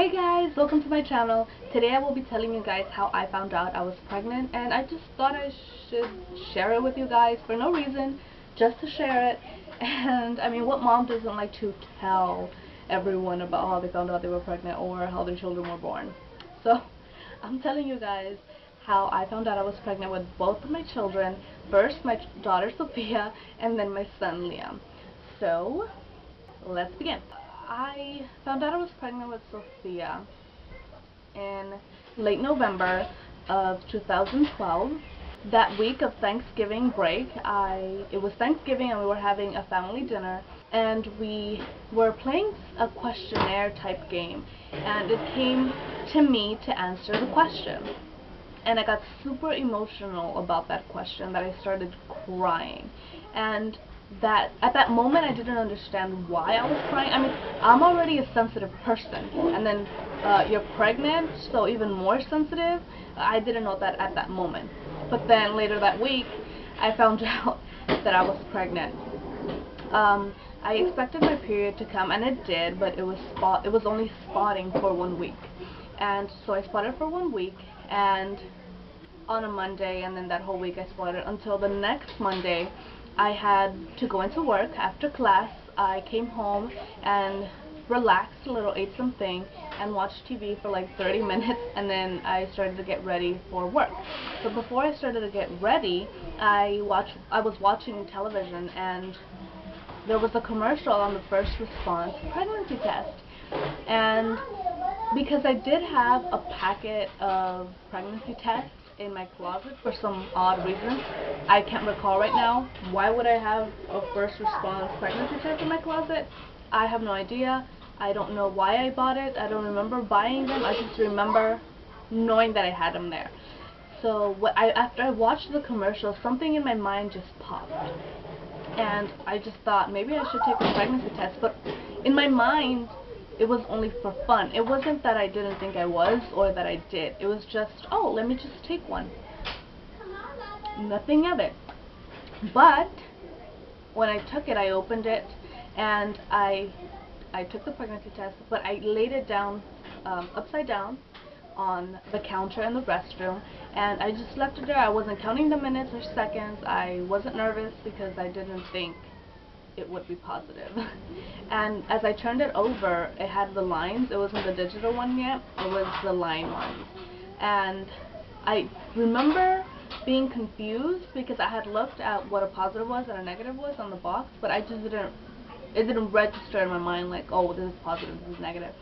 Hey guys, welcome to my channel. Today I will be telling you guys how I found out I was pregnant, and I just thought I should share it with you guys for no reason, just to share it. And I mean, what mom doesn't like to tell everyone about how they found out they were pregnant or how their children were born? So I'm telling you guys how I found out I was pregnant with both of my children. First my daughter Sophia, and then my son Liam. So let's begin. I found out I was pregnant with Sophia in late November of 2012. That week of Thanksgiving break, it was Thanksgiving and we were having a family dinner, and we were playing a questionnaire type game, and it came to me to answer the question. And I got super emotional about that question that I started crying. And that at that moment I didn't understand why I was crying. I mean, I'm already a sensitive person, and then you're pregnant, so even more sensitive. I didn't know that at that moment. But then later that week I found out that I was pregnant. I expected my period to come, and it did, but it was only spotting for 1 week. And so I spotted for 1 week, and on a Monday, and then that whole week I spotted until the next Monday. I had to go into work after class. I came home and relaxed a little, ate something, and watched TV for like 30 minutes, and then I started to get ready for work. But before I started to get ready, I was watching television, and there was a commercial on the First Response pregnancy test. And because I did have a packet of pregnancy tests in my closet for some odd reason, I can't recall right now. Why would I have a First Response pregnancy test in my closet? I have no idea. I don't know why I bought it. I don't remember buying them. I just remember knowing that I had them there. So after I watched the commercial, something in my mind just popped. And I just thought maybe I should take a pregnancy test. But in my mind, it was only for fun. It wasn't that I didn't think I was or that I did. It was just, oh, let me just take one. Nothing of it. But when I took it, I opened it, and I took the pregnancy test, but I laid it down upside down on the counter in the restroom, and I just left it there. I wasn't counting the minutes or seconds. I wasn't nervous because I didn't think it would be positive. And as I turned it over, it had the lines. It wasn't the digital one yet. It was the line one. And I remember being confused because I had looked at what a positive was and a negative was on the box, but it didn't register in my mind like, oh, this is positive, this is negative.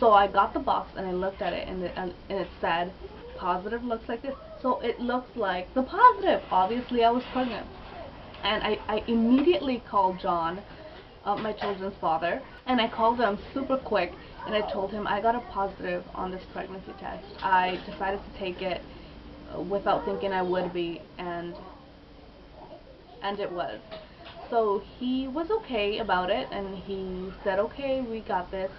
So I got the box and I looked at it, and it said, positive looks like this. So it looked like the positive. Obviously I was pregnant. And I immediately called John, my children's father, and I called him super quick, and I told him I got a positive on this pregnancy test. I decided to take it without thinking I would be, and it was. So he was okay about it, and he said, okay, we got this.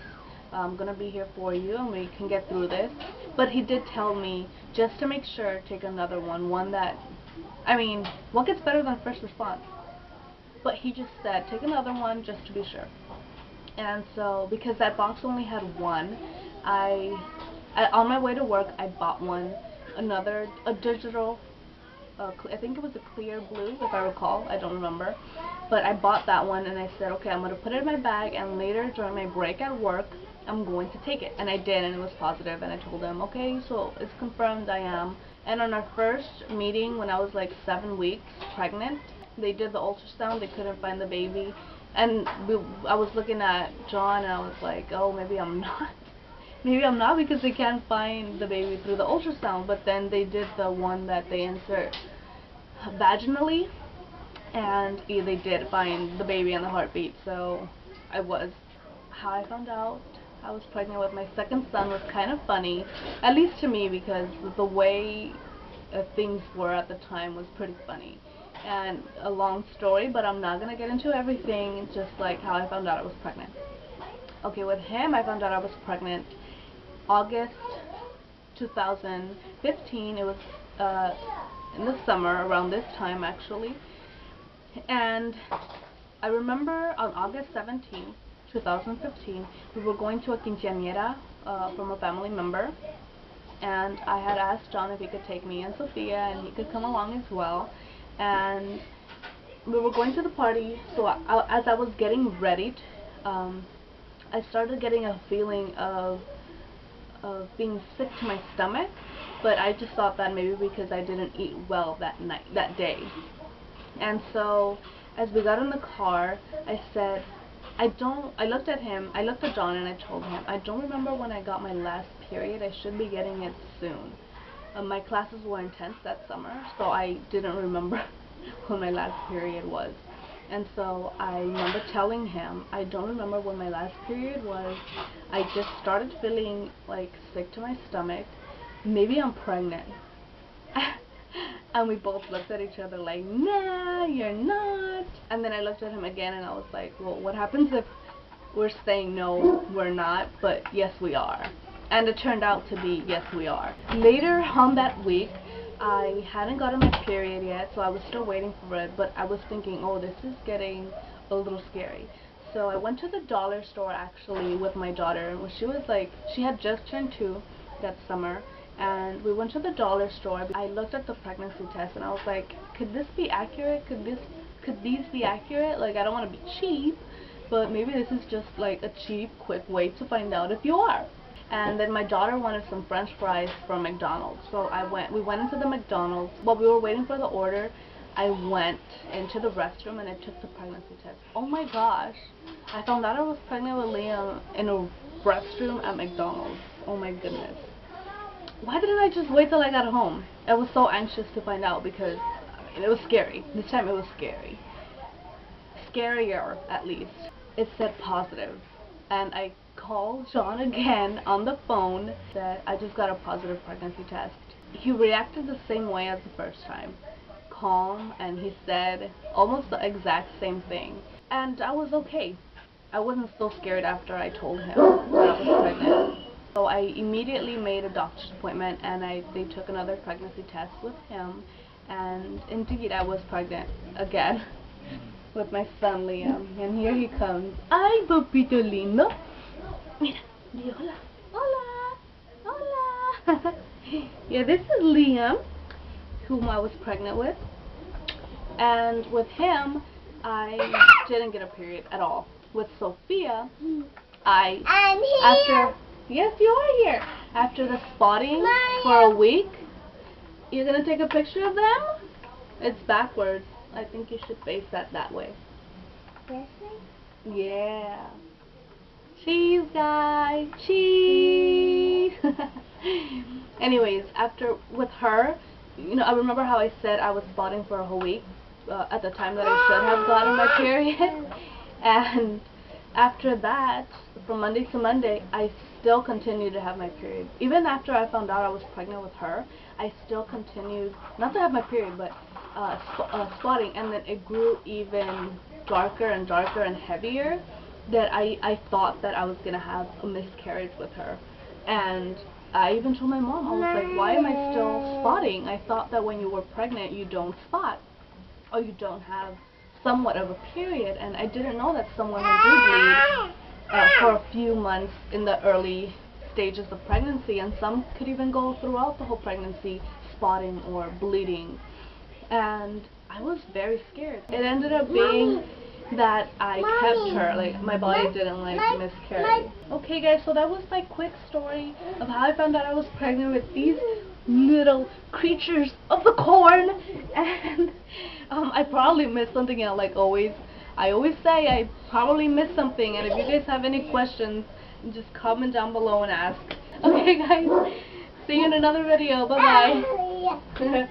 I'm gonna be here for you, and we can get through this. But he did tell me, just to make sure, take another one that, I mean, what gets better than First Response? But he just said, take another one just to be sure. And so, because that box only had one, on my way to work, I bought one, a digital, I think it was a clear blue, if I recall, I don't remember. But I bought that one, and I said, okay, I'm going to put it in my bag, and later during my break at work, I'm going to take it. And I did, and it was positive, and I told them, okay, so it's confirmed I am. And on our first meeting, when I was like 7 weeks pregnant, they did the ultrasound. They couldn't find the baby, and I was looking at John, and I was like, oh, maybe I'm not. Maybe I'm not, because they can't find the baby through the ultrasound. But then they did the one that they insert vaginally, and they did find the baby and the heartbeat. So I was. How I found out I was pregnant with my second son was kind of funny, at least to me, because the way things were at the time was pretty funny. And a long story, but I'm not gonna get into everything. It's just like how I found out I was pregnant. Okay, with him, I found out I was pregnant August 2015. It was in the summer, around this time actually. And I remember on August 17th, 2015, we were going to a quinceañera from a family member, and I had asked John if he could take me and Sophia, and he could come along as well. And we were going to the party, so as I was getting ready, I started getting a feeling of being sick to my stomach, but I just thought that maybe because I didn't eat well that day. And so as we got in the car, I said, I looked at John, and I told him, I don't remember when I got my last period. I should be getting it soon. My classes were intense that summer, so I didn't remember when my last period was. And so I remember telling him, I don't remember when my last period was. I just started feeling like sick to my stomach. Maybe I'm pregnant. And we both looked at each other like, nah, you're not. And then I looked at him again, and I was like, well, what happens if we're saying no, we're not, but yes, we are? And it turned out to be yes, we are. Later on that week, I hadn't gotten my period yet, so I was still waiting for it, but I was thinking, oh, this is getting a little scary. So I went to the dollar store actually with my daughter. She had just turned 2 that summer, and we went to the dollar store. I looked at the pregnancy test, and I was like, could this be accurate? Could these be accurate? Like, I don't want to be cheap, but maybe this is just like a cheap, quick way to find out if you are. And then my daughter wanted some French fries from McDonald's, so we went into the McDonald's. While we were waiting for the order, I went into the restroom and I took the pregnancy test. Oh my gosh, I found out I was pregnant with Liam in a restroom at McDonald's. Oh my goodness. Why didn't I just wait till I got home? I was so anxious to find out because, I mean, it was scary. This time it was scary. Scarier, at least. It said positive. And I called John again on the phone, that I just got a positive pregnancy test. He reacted the same way as the first time. Calm, and he said almost the exact same thing. And I was okay. I wasn't so scared after I told him that I was pregnant. So I immediately made a doctor's appointment, and they took another pregnancy test with him, and indeed I was pregnant again with my son Liam. And here he comes. Ay, papito lindo. Mira, di hola. Hola. Hola. Yeah, this is Liam, whom I was pregnant with. And with him, I didn't get a period at all. With Sophia, yes, you are here. After the spotting for a week, you're gonna take a picture of them? It's backwards. I think you should face that way. This way? Yeah. Cheese, guys. Cheese. Anyways, with her, I remember how I said I was spotting for a whole week at the time that I should have gotten my period. And after that, from Monday to Monday, I still continued to have my period. Even after I found out I was pregnant with her, I still continued, not to have my period, but spotting. And then it grew even darker and darker and heavier, that I thought that I was going to have a miscarriage with her. And I even told my mom, I was like, why am I still spotting? I thought that when you were pregnant, you don't spot, or you don't have somewhat of a period. And I didn't know that some women do bleed for a few months in the early stages of pregnancy, and some could even go throughout the whole pregnancy spotting or bleeding. And I was very scared. It ended up being that I kept her, like my body didn't like miscarry. Okay guys, so that was my quick story of how I found out I was pregnant with these little creatures of the corn. And I probably missed something out, like always. I always say I probably missed something, and if you guys have any questions, just comment down below and ask. Okay guys, see you in another video. Bye bye.